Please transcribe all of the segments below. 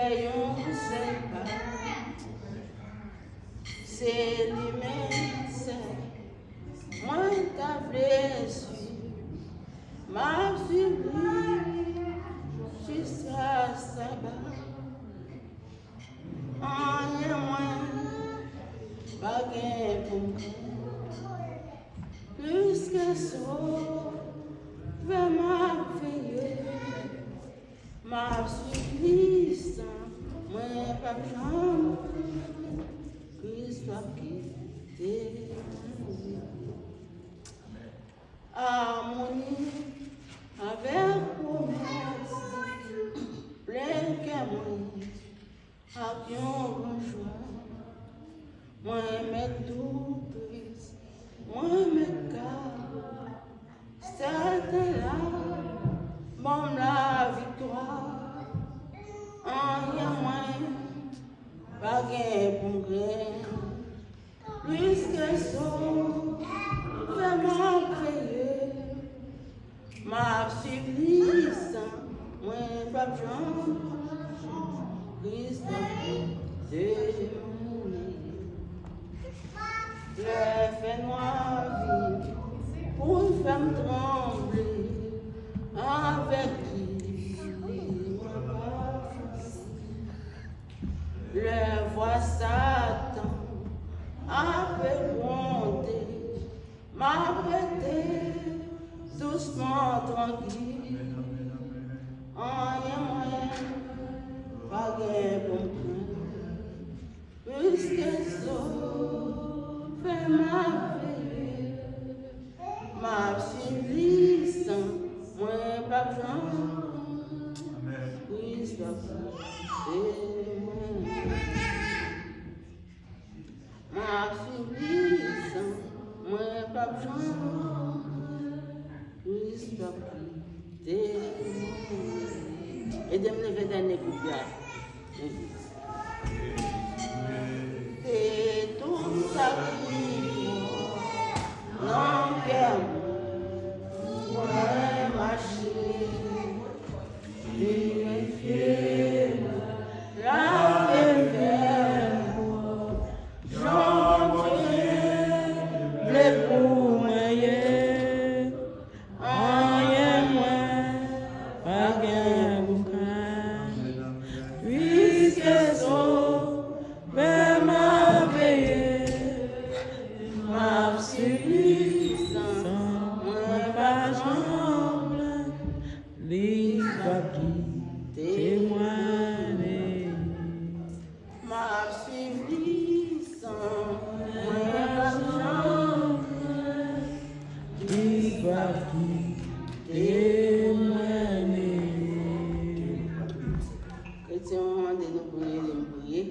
fait un seul pas. C'est l'immense. Moi, t'as blessé. Ma suivi jusqu'à sabbat. En y moins, pas gain pour moi. Plus que ça, vraiment veillé. Ma suivi sans moi, pas besoin. Christ a quitté. Harmonie avec promesse, plein que moi, avion rejoint. Moi, mes tout prise, moi, mes cas, c'était là, bon, la victoire. En y a moins, pas gain pour gain, plus que ça, vraiment veillé. Ma supplice, moi, pas besoin, Christ a démoni. Le fait noir vite, pour une femme trembler, avec qui m'a pas fait. Le voix Satan, après monter, m'arrêter. Doucement, tranquille, en y a moyen, pas gain pour moi. Plus que ça, fait ma veille, ma suivi sans moi, pas besoin. Christ a quitté. Ma suivi sans moi, pas besoin. Christ a quitté. Et de me lever dans les coups. Et tout ça qui non qu'elle pourrait marcher, vérifier la vérité, j'entends les pour meilleur, en y a moins, pas gain ou gain, puisque son même ma veille, ma suffisance, moi pas jambe, libre qui témoigne. Ma suffisance, moi pas jambe, libre qui témoigne. C'est un moment de nous prier.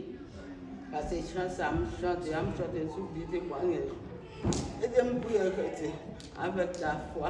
Parce que je chante, je chante sous l'idée de et de me prier avec la foi.